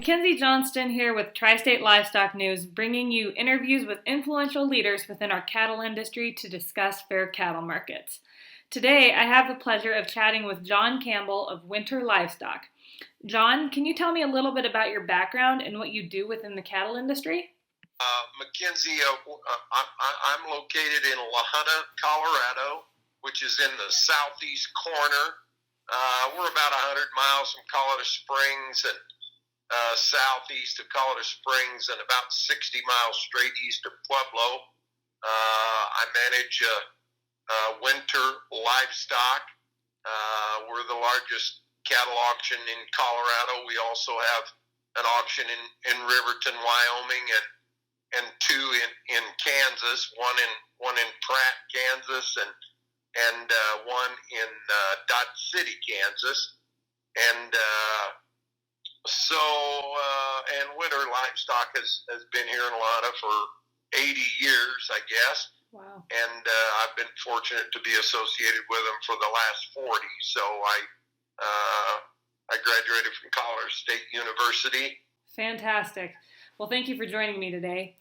Mackenzie Johnston here with Tri-State Livestock News, bringing you interviews with influential leaders within our cattle industry to discuss fair cattle markets. Today, I have the pleasure of chatting with John Campbell of Winter Livestock. John, can you tell me a little bit about your background and what you do within the cattle industry? Mackenzie, I'm located in La Junta, Colorado, which is in the southeast corner. We're about 100 miles from Colorado Springs and southeast of Colorado Springs and about 60 miles straight east of Pueblo. I manage Winter Livestock. We're the largest cattle auction in Colorado. We also have an auction in Riverton, Wyoming, and two in Kansas. One in Pratt, Kansas, and one in Dodge City, Kansas. And and Winter Livestock has been here in Atlanta for 80 years, I guess. Wow. And I've been fortunate to be associated with them for the last 40. So I graduated from Colorado State University. Fantastic. Well, thank you for joining me today.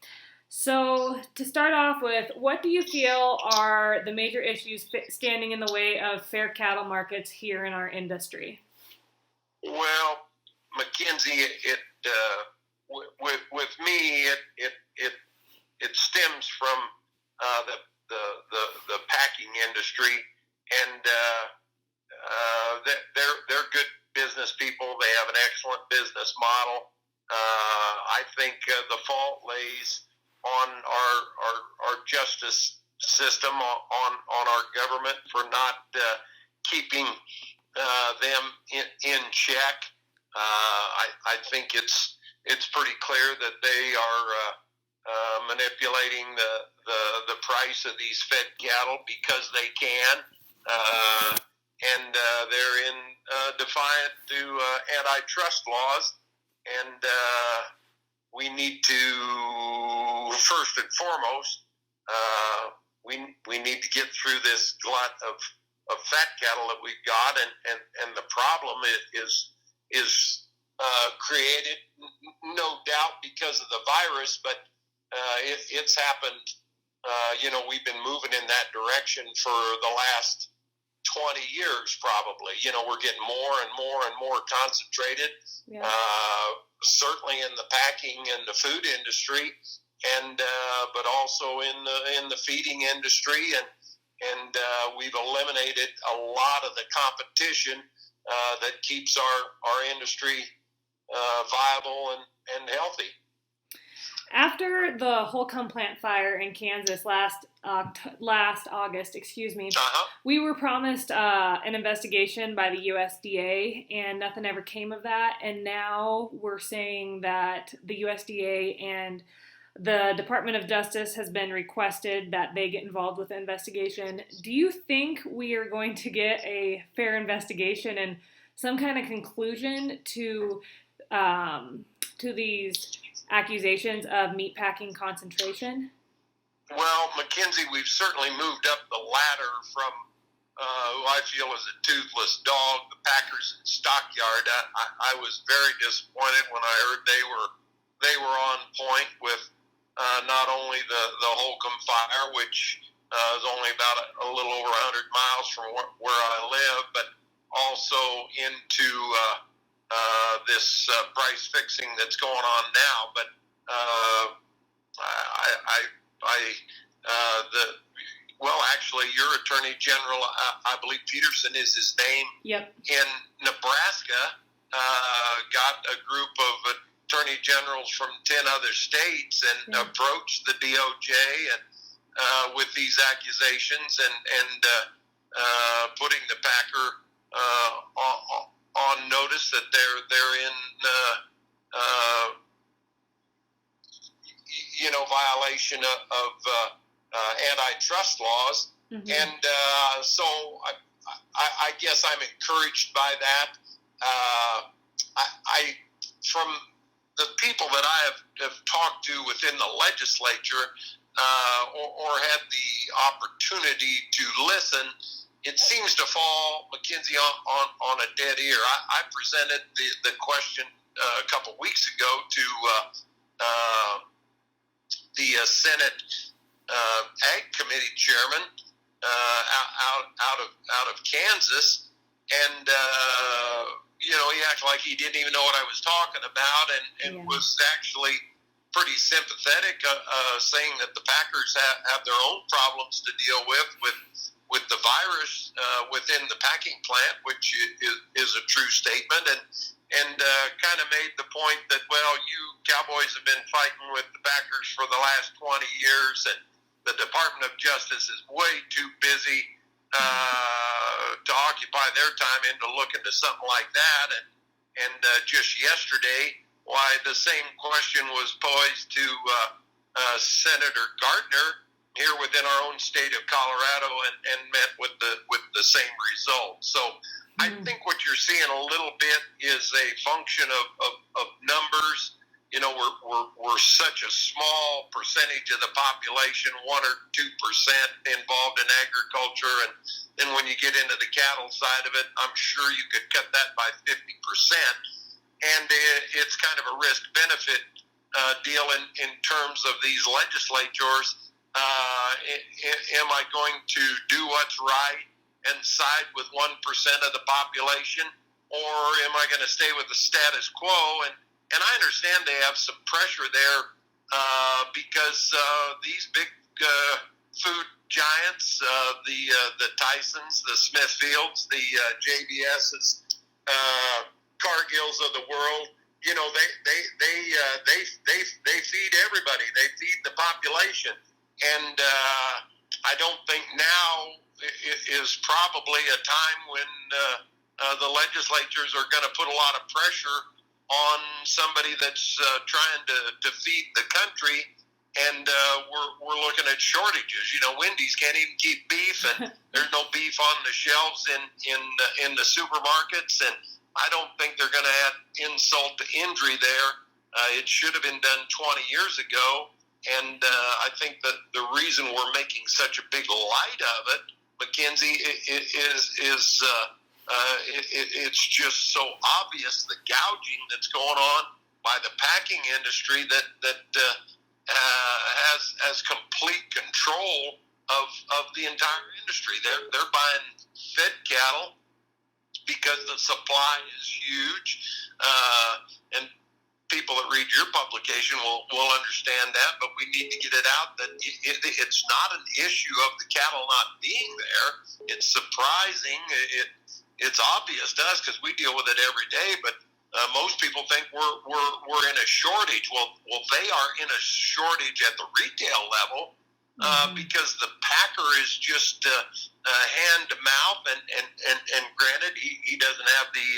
So to start off with, what do you feel are the major issues standing in the way of fair cattle markets here in our industry? Well, Mackenzie, with me, it stems from the packing industry, and they're good business people. They have an excellent business model. I think the fault lays on our justice system, on our government for not keeping them in check. I think it's pretty clear that they are manipulating the price of these fed cattle because they can, and they're in defiant to antitrust laws. And we need to, first and foremost, we need to get through this glut of fat cattle that we've got, and the problem is created, no doubt, because of the virus, but it's happened. We've been moving in that direction for the last 20 years, probably. We're getting more and more and more concentrated, Yeah. Certainly in the packing and the food industry, and but also in the feeding industry, and we've eliminated a lot of the competition that keeps our industry viable and healthy. After the Holcomb plant fire in Kansas last August, we were promised an investigation by the USDA, and nothing ever came of that. And now we're saying that the USDA and the Department of Justice has been requested that they get involved with the investigation. Do you think we are going to get a fair investigation and some kind of conclusion to these accusations of meatpacking concentration? Well, Mackenzie, we've certainly moved up the ladder from who I feel is a toothless dog, the Packers stockyard. I was very disappointed when I heard they were on point with not only the Holcomb fire, which is only about a little over 100 miles from where I live, but also into this price fixing that's going on now. But actually, your Attorney General, I believe Peterson is his name. Yep. In Nebraska, got a group of attorney generals from 10 other states and approached the DOJ and with these accusations and putting the Packer on notice that they're in violation of antitrust laws. Mm-hmm. And so I guess I'm encouraged by that. I from the people that I have talked to within the legislature or had the opportunity to listen, it seems to fall, Mackenzie, on a dead ear. I presented the question a couple weeks ago to the Senate Ag Committee chairman out of Kansas, and he acted like he didn't even know what I was talking about, and was actually pretty sympathetic, saying that the Packers have their own problems to deal with the virus within the packing plant, which is a true statement, and kind of made the point that, well, you Cowboys have been fighting with the Packers for the last 20 years, and the Department of Justice is way too busy to occupy their time into looking to something like that. And just yesterday, why the same question was posed to Senator Gardner here within our own state of Colorado, and met with the same result. So I think what you're seeing a little bit is a function of numbers. We're such a small percentage of the population, 1 or 2% involved in agriculture, and when you get into the cattle side of it, I'm sure you could cut that by 50%. And it's kind of a risk-benefit deal in terms of these legislatures. Am I going to do what's right and side with 1% of the population, or am I going to stay with the status quo? And I understand they have some pressure there because these big food giants, the Tysons, the Smithfields, the JBSs, Cargills of the world, they feed everybody. They feed the population, and I don't think now is probably a time when the legislatures are going to put a lot of pressure on somebody that's trying to feed the country, and we're looking at shortages. Wendy's can't even keep beef, and there's no beef on the shelves in the supermarkets, and I don't think they're going to add insult to injury there. It should have been done 20 years ago, and I think that the reason we're making such a big light of it, Mackenzie, is it's just so obvious, the gouging that's going on by the packing industry that has complete control of the entire industry. They're buying fed cattle because the supply is huge, and people that read your publication will understand that, but we need to get it out that it's not an issue of the cattle not being there. It's surprising. It's obvious to us because we deal with it every day, but most people think we're in a shortage. Well, they are in a shortage at the retail level because the packer is just hand to mouth, and granted, he doesn't have the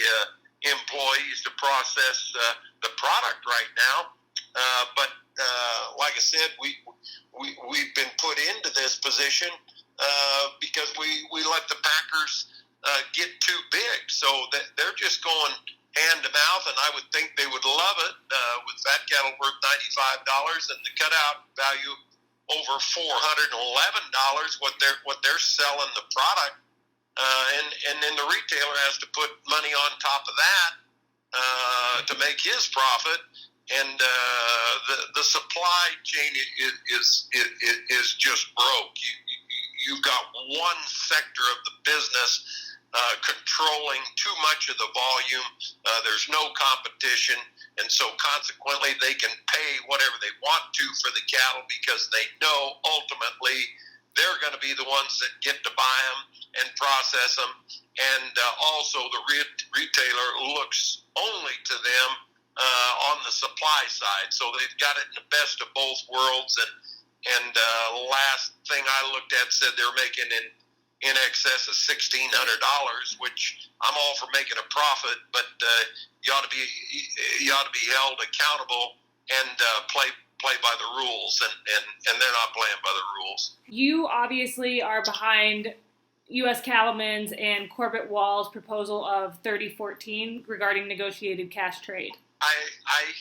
employees to process the product right now, but like I said, we've been put into this position because we let the packers get too big, so they're just going hand to mouth, and I would think they would love it with fat cattle worth $95 and the cutout value over $411 what they're selling the product, and then the retailer has to put money on top of that to make his profit, and the supply chain is just broke. You've got one sector of the business controlling too much of the volume. There's no competition, and so consequently they can pay whatever they want to for the cattle because they know ultimately they're going to be the ones that get to buy them and process them, and also the retailer looks only to them on the supply side. So they've got it in the best of both worlds, and last thing I looked at said they're making in excess of $1,600, which I'm all for making a profit, but you ought to be held accountable and play by the rules, and they're not playing by the rules. You obviously are behind U.S. Cattlemen's and Corbett Wall's proposal of 3014 regarding negotiated cash trade. I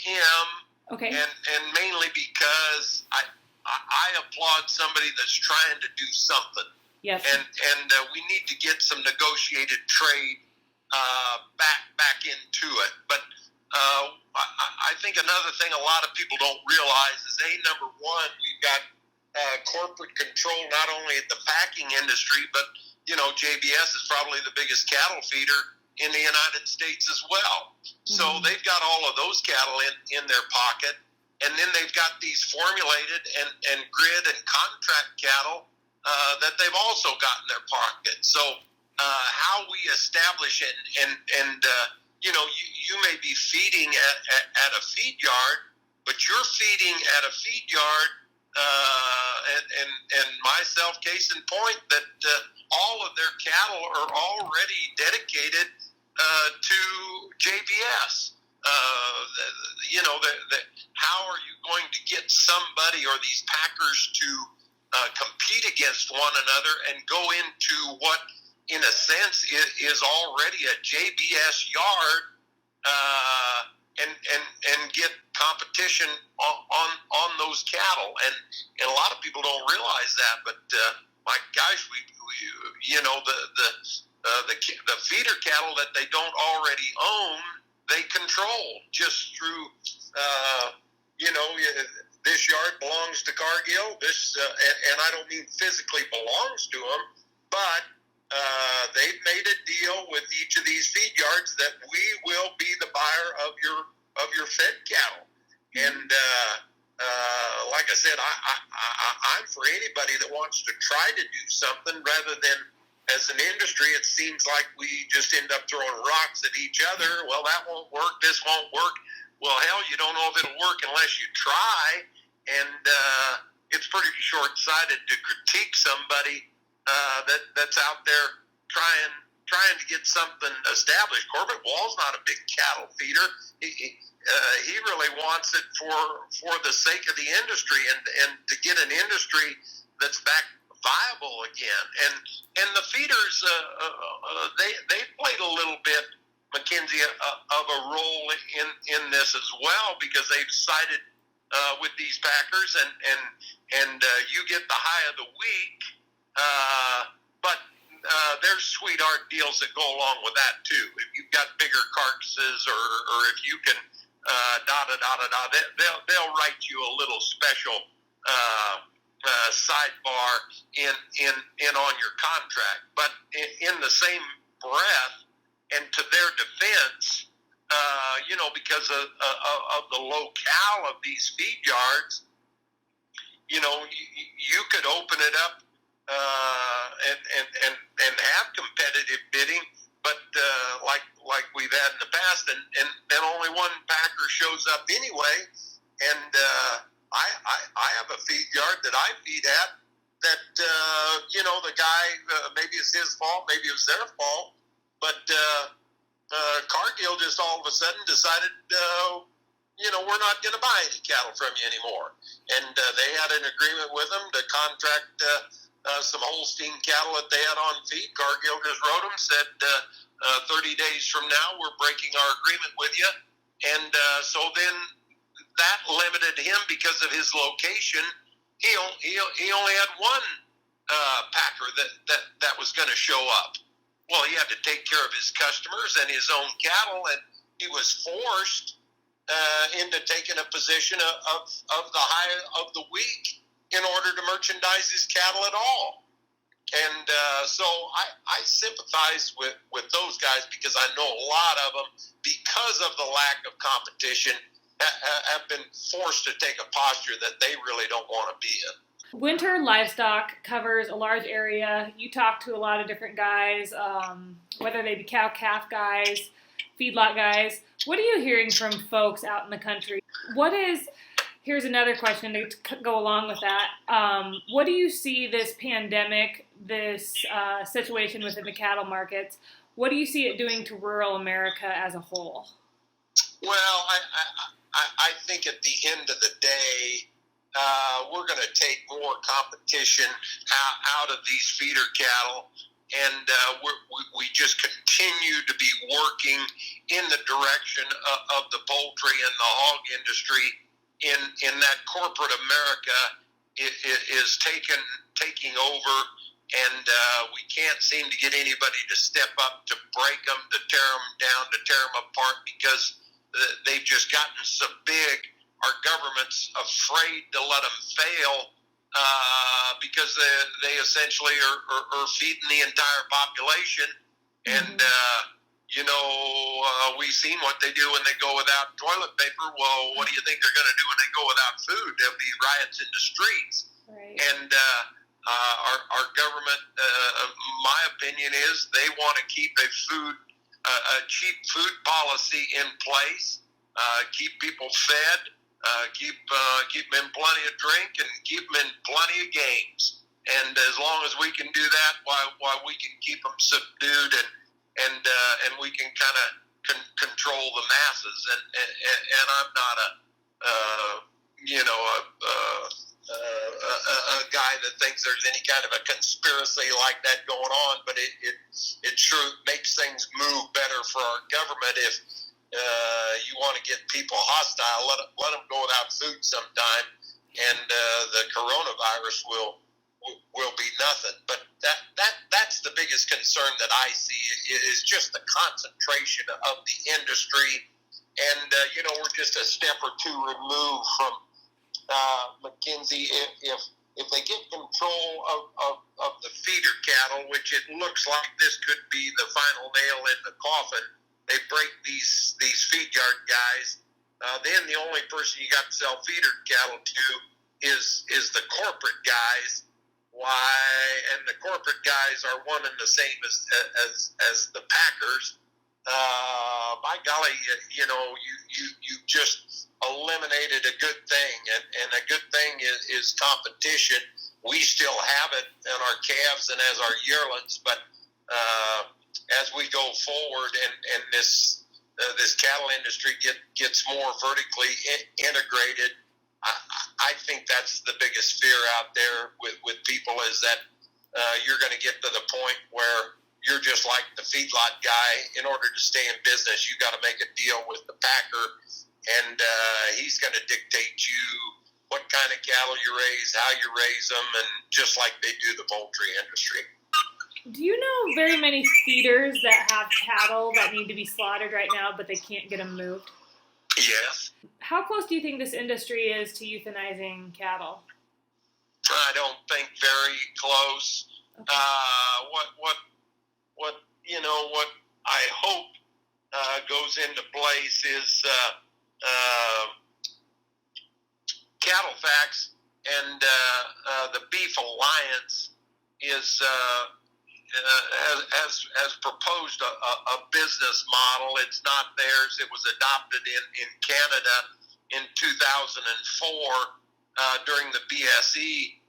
am, okay, and mainly because I applaud somebody that's trying to do something. Yes. And we need to get some negotiated trade back into it. But I think another thing a lot of people don't realize is, number one, we've got corporate control not only at the packing industry, but JBS is probably the biggest cattle feeder in the United States as well. Mm-hmm. So they've got all of those cattle in their pocket, and then they've got these formulated and grid and contract cattle that they've also got in their pocket. So how we establish it, and you may be feeding at a feed yard, but you're feeding at a feed yard, and myself, case in point, that all of their cattle are already dedicated to JBS. How are you going to get somebody or these packers to compete against one another and go into what, in a sense, is already a JBS yard, and get competition on those cattle? And a lot of people don't realize that, but my gosh, the feeder cattle that they don't already own, they control just through this yard belongs to Cargill. This and I don't mean physically belongs to them, but they've made a deal with each of these feed yards that we will be the buyer of your fed cattle. And like I said, I'm for anybody that wants to try to do something, rather than, as an industry, it seems like we just end up throwing rocks at each other. Well, that won't work. This won't work. Well, hell, you don't know if it'll work unless you try. And it's pretty short-sighted to critique somebody that's out there trying to get something established. Corbett Wall's not a big cattle feeder. He really wants it for the sake of the industry and to get an industry that's back viable again. And the feeders, they played a little bit, Mackenzie, of a role in this as well, because they've sided with these packers, and you get the high of the week, but there's sweetheart deals that go along with that too. If you've got bigger carcasses, or if you can they'll write you a little special sidebar in on your contract. But in the same breath, and to their defense, because of the locale of these feed yards, you could open it up and have competitive bidding, but like we've had in the past, and only one packer shows up anyway. And I have a feed yard that I feed at that the guy, maybe it's his fault, maybe it was their fault, but Cargill just all of a sudden decided, we're not going to buy any cattle from you anymore. And they had an agreement with them to contract some Holstein cattle that they had on feed. Cargill just wrote them, said 30 days from now, we're breaking our agreement with you. And so then that limited him because of his location. He only had one packer that was going to show up. Well, he had to take care of his customers and his own cattle, and he was forced into taking a position of the high of the week in order to merchandise his cattle at all. And so I sympathize with those guys, because I know a lot of them, because of the lack of competition, have been forced to take a posture that they really don't want to be in. Winter Livestock covers a large area. You talk to a lot of different guys, whether they be cow-calf guys, feedlot guys. What are you hearing from folks out in the country? Here's another question to go along with that. What do you see this pandemic, this situation within the cattle markets, what do you see it doing to rural America as a whole? Well, I think at the end of the day, we're going to take more competition out of these feeder cattle, and we just continue to be working in the direction of the poultry and the hog industry in that corporate America is taking over, and we can't seem to get anybody to step up to break them, to tear them down, to tear them apart, because they've just gotten so big. Our government's afraid to let them fail because they essentially are feeding the entire population. And, we've seen what they do when they go without toilet paper. Well, what do you think they're going to do when they go without food? There'll be riots in the streets. Right. And our government, my opinion is they want to keep a cheap food policy in place, keep people fed, keep them in plenty of drink, and keep them in plenty of games. And as long as we can do that, why we can keep them subdued and we can kind of control the masses. And I'm not a guy that thinks there's any kind of a conspiracy like that going on, but it sure makes things move better for our government if you want to get people hostile. Let them go without food sometime, and the coronavirus will be nothing. But that's the biggest concern that I see is just the concentration of the industry, and we're just a step or two removed from McKinsey. If they get control of the feeder cattle, which it looks like this could be the final nail in the coffin, they break these feed yard guys. Then the only person you got to sell feeder cattle to is the corporate guys. Why? And the corporate guys are one and the same as the packers. By golly, you just eliminated a good thing, and a good thing is competition. We still have it in our calves and as our yearlings, but as we go forward and this cattle industry gets more vertically integrated, I think that's the biggest fear out there with people is that you're going to get to the point where you're just like the feedlot guy. In order to stay in business, you got to make a deal with the packer, and he's going to dictate you what kind of cattle you raise, how you raise them, and just like they do the poultry industry. Do you know very many feeders that have cattle that need to be slaughtered right now, but they can't get them moved? Yes. How close do you think this industry is to euthanizing cattle? I don't think very close. Okay. What I hope goes into place is Cattle Facts and the Beef Alliance has proposed a business model. It's not theirs. It was adopted in Canada in 2004 during the BSE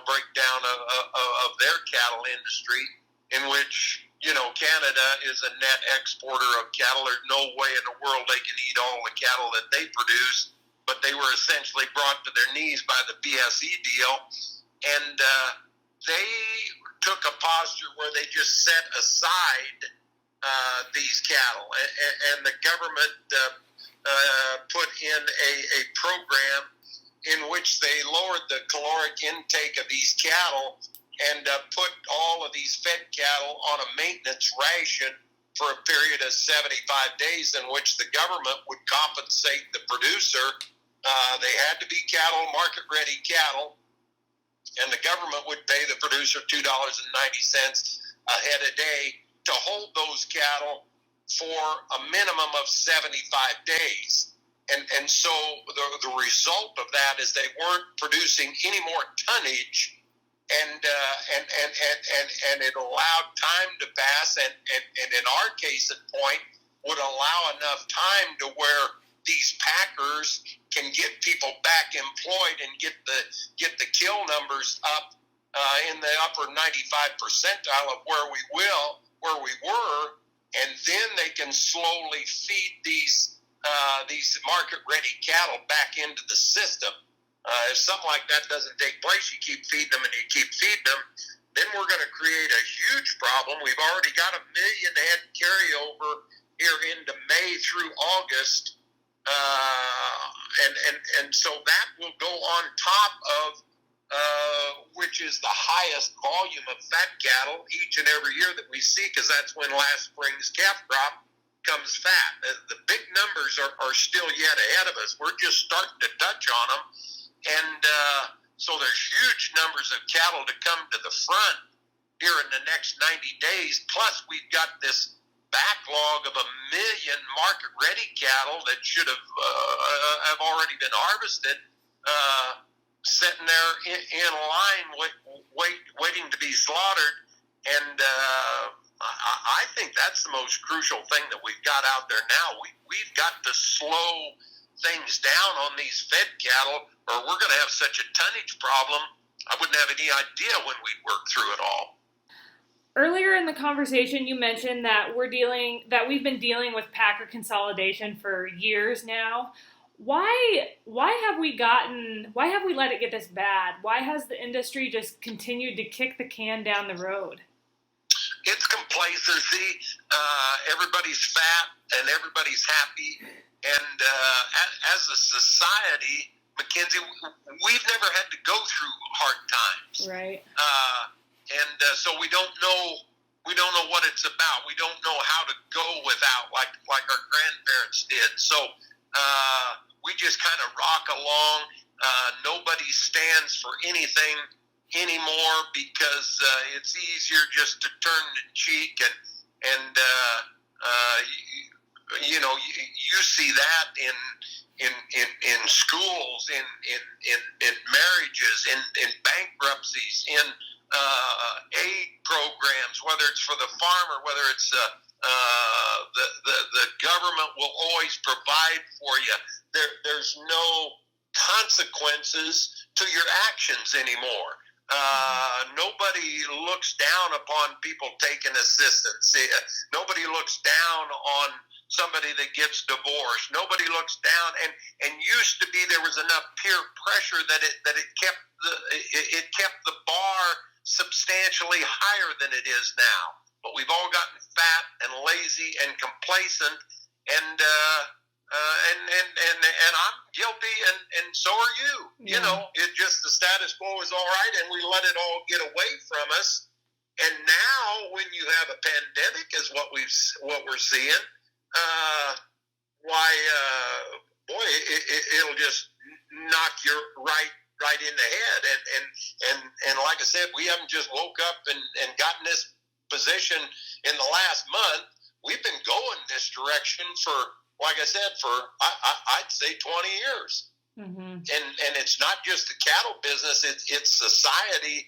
breakdown of their cattle industry, in which Canada is a net exporter of cattle. There's no way in the world they can eat all the cattle that they produce, but they were essentially brought to their knees by the BSE deal, and they took a posture where they just set aside these cattle, and the government put in a program in which they lowered the caloric intake of these cattle and put all of these fed cattle on a maintenance ration for a period of 75 days in which the government would compensate the producer. They had to be cattle, market-ready cattle, and the government would pay the producer $2.90 a head a day to hold those cattle for a minimum of 75 days. And so the result of that is they weren't producing any more tonnage, and it allowed time to pass, and in our case at point would allow enough time to where these packers can get people back employed and get the kill numbers up in the upper 95 percentile of where we were, and then they can slowly feed these market-ready cattle back into the system. If something like that doesn't take place, you keep feeding them and you keep feeding them, then we're going to create a huge problem. We've already got 1 million head carryover here into May through August, and so that will go on top of which is the highest volume of fat cattle each and every year that we see, because that's when last spring's calf crop comes fat. The big numbers are still yet ahead of us. We're just starting to touch on them. And so there's huge numbers of cattle to come to the front here in the next 90 days. Plus, we've got this backlog of 1 million market-ready cattle that should have already been harvested, sitting there in line waiting to be slaughtered. And I think that's the most crucial thing that we've got out there now. We've got to slow things down on these fed cattle, or we're going to have such a tonnage problem. I wouldn't have any idea when we'd work through it all. Earlier in the conversation, you mentioned that we've been dealing with packer consolidation for years now. Why have we let it get this bad? Why has the industry just continued to kick the can down the road? It's complacency. Everybody's fat and everybody's happy. And as a society, Mackenzie, we've never had to go through hard times. Right. So we don't know what it's about. We don't know how to go without like our grandparents did. So we just kind of rock along. Nobody stands for anything anymore because it's easier just to turn the cheek and you see that in schools, in marriages, in bankruptcies, in aid programs, whether it's for the farmer, whether it's the government will always provide for you. There's no consequences to your actions anymore. Nobody looks down upon people taking assistance. Nobody looks down on somebody that gets divorced. Nobody looks down, and used to be there was enough peer pressure that it kept the bar substantially higher than it is now. But we've all gotten fat and lazy and complacent, and I'm guilty, and so are you. Yeah. You know, it just the status quo is all right, and we let it all get away from us. And now, when you have a pandemic, is what we're seeing. It'll just knock you right in the head. And like I said, we haven't just woke up and gotten this position in the last month. We've been going this direction for, like I said, I'd say 20 years. Mm-hmm. And it's not just the cattle business; it's society,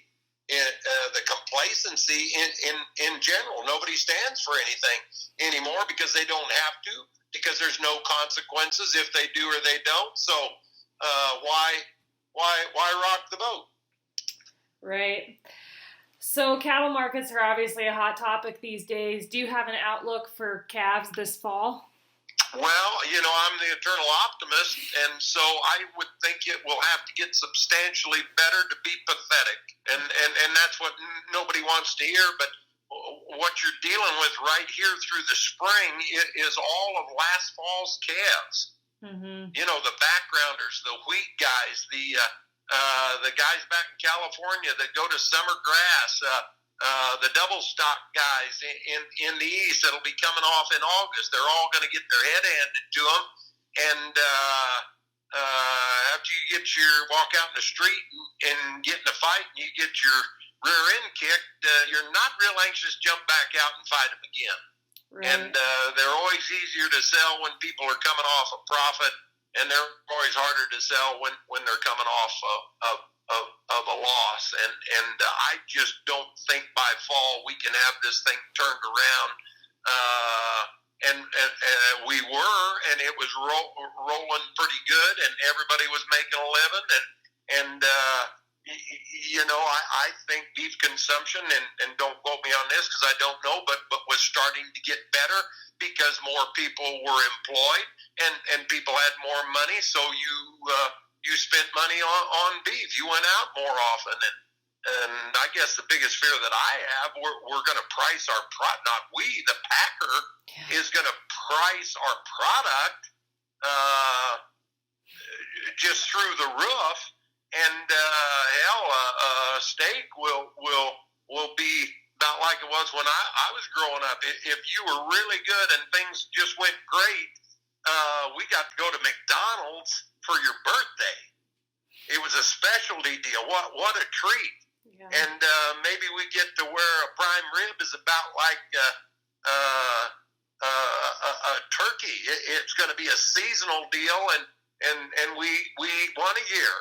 the complacency in general. Nobody stands for anything anymore because they don't have to, because there's no consequences if they do or they don't. So why rock the boat? Right. So cattle markets are obviously a hot topic these days. Do you have an outlook for calves this fall? Well, I'm the eternal optimist, and so I would think it will have to get substantially better to be pathetic. And that's what nobody wants to hear, but what you're dealing with right here through the spring is all of last fall's calves. Mm-hmm. The backgrounders, the wheat guys, the guys back in California that go to summer grass, the double stock guys in the East that'll be coming off in August. They're all going to get their head handed to them. And after you walk out in the street and get in a fight and you get your rear end kicked, you're not real anxious to jump back out and fight them again. Right. And they're always easier to sell when people are coming off a profit, and they're always harder to sell when they're coming off of a loss. And I just don't think by fall we can have this thing turned around. And we were, and it was rolling pretty good, and everybody was making a living. And I think beef consumption, and don't quote me on this because I don't know, but was starting to get better because more people were employed and people had more money. So you spent money on beef. You went out more often. And I guess the biggest fear that I have, we're going to price our product, not we, the packer is going to price our product just through the roof. And steak will be about like it was when I was growing up. If you were really good and things just went great, we got to go to McDonald's for your birthday. It was a specialty deal. What a treat! Yeah. And maybe we get to where a prime rib is about like a turkey. It's going to be a seasonal deal, and we eat one a year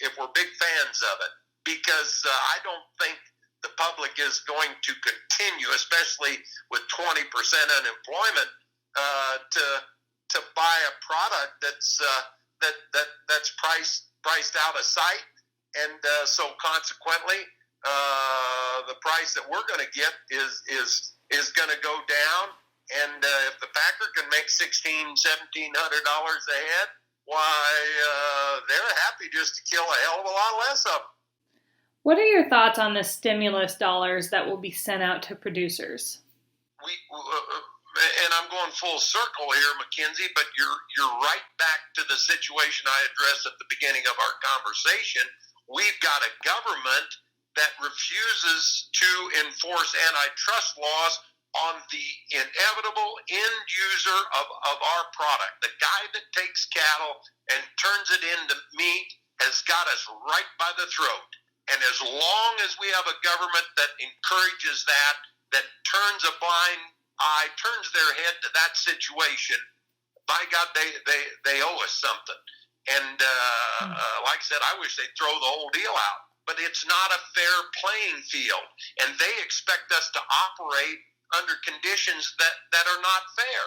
if we're big fans of it. Because I don't think the public is going to continue, especially with 20% unemployment, to buy a product that's priced out of sight, and so consequently, the price that we're going to get is going to go down. And if the packer can make $1,600-$1,700 a head, why they're happy just to kill a hell of a lot less of them. What are your thoughts on the stimulus dollars that will be sent out to producers? And I'm going full circle here, Mackenzie, but you're right back to the situation I addressed at the beginning of our conversation. We've got a government that refuses to enforce antitrust laws on the inevitable end user of our product. The guy that takes cattle and turns it into meat has got us right by the throat. And as long as we have a government that encourages that turns a blind eye, turns their head to that situation, by God, they owe us something. And like I said, I wish they'd throw the whole deal out. But it's not a fair playing field. And they expect us to operate under conditions that are not fair.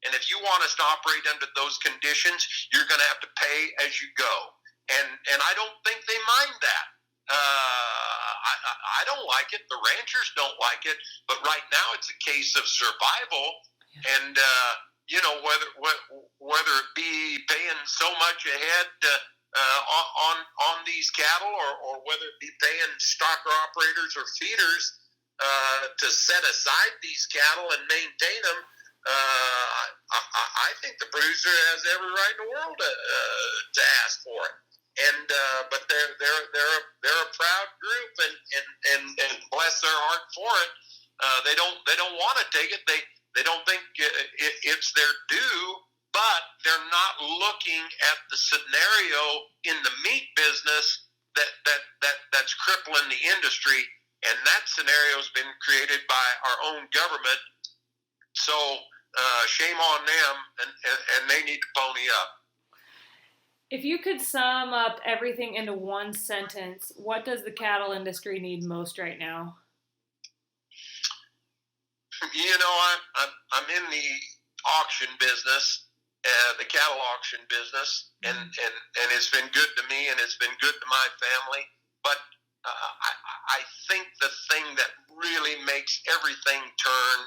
And if you want us to operate under those conditions, you're going to have to pay as you go. And I don't think they mind that. I don't like it. The ranchers don't like it. But right now, it's a case of survival. And whether it be paying so much ahead on these cattle, or whether it be paying stocker operators or feeders to set aside these cattle and maintain them, I think the producer has every right in the world to ask for it. And but they're a proud group, and bless their heart for it. They don't want to take it. They don't think it's their due, but they're not looking at the scenario in the meat business that's crippling the industry, and that scenario's been created by our own government. So shame on them, and they need to pony up. If you could sum up everything into one sentence, what does the cattle industry need most right now? You know, I'm in the auction business, the cattle auction business, and it's been good to me, and it's been good to my family. But I think the thing that really makes everything turn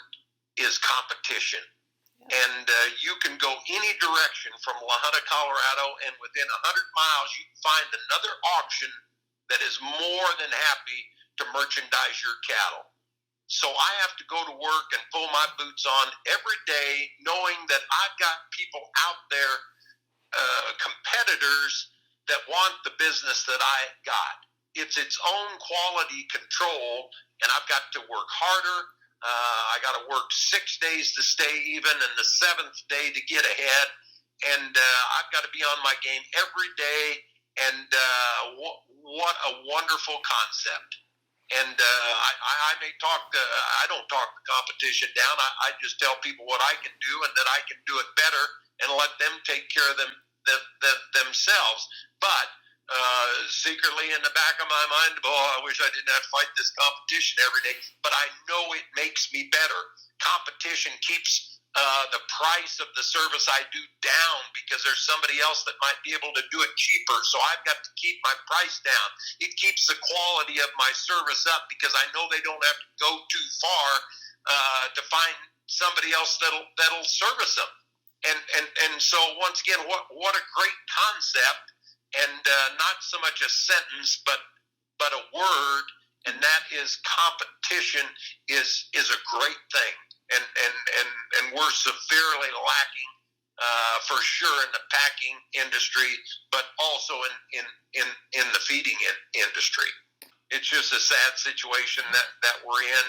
is competition. And you can go any direction from La Junta, Colorado, and within 100 miles you can find another auction that is more than happy to merchandise your cattle. So I have to go to work and pull my boots on every day, knowing that I've got people out there, competitors that want the business that I got. It's its own quality control, and I've got to work harder. I got to work 6 days to stay even, and the 7th day to get ahead. And I've got to be on my game every day. And what a wonderful concept. And I may talk I don't talk the competition down. I just tell people what I can do, and that I can do it better, and let them take care of themselves. But secretly in the back of my mind, I wish I didn't have to fight this competition every day. But I know it makes me better. Competition keeps the price of the service I do down, because there's somebody else that might be able to do it cheaper. So I've got to keep my price down. It keeps the quality of my service up, because I know they don't have to go too far to find somebody else that'll service them. And so once again, what a great concept. And not so much a sentence, but a word, and that is competition is a great thing, and we're severely lacking for sure in the packing industry, but also in the feeding industry. it's just a sad situation that we're in.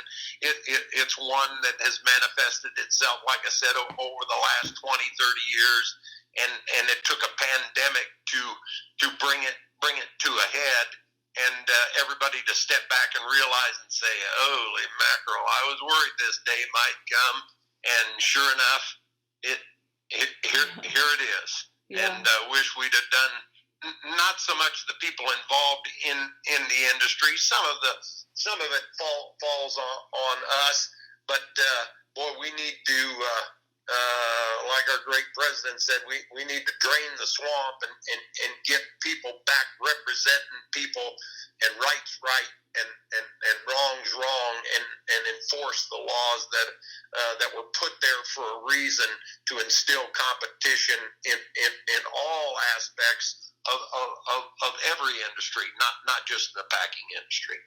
It's one that has manifested itself, like I said, over the last 20, 30 years, and it took a pandemic to bring it to a head, and everybody to step back and realize and say, "Holy mackerel! I was worried this day might come," and sure enough, here it is. Yeah. And wish we'd have done. Not so much the people involved in the industry. Some of it falls on us, but boy, we need to, like our great president said, we need to drain the swamp and get people back representing people, and rights right and wrongs wrong, and enforce the laws that were put there for a reason, to instill competition in all aspects of every industry, not just the packing industry.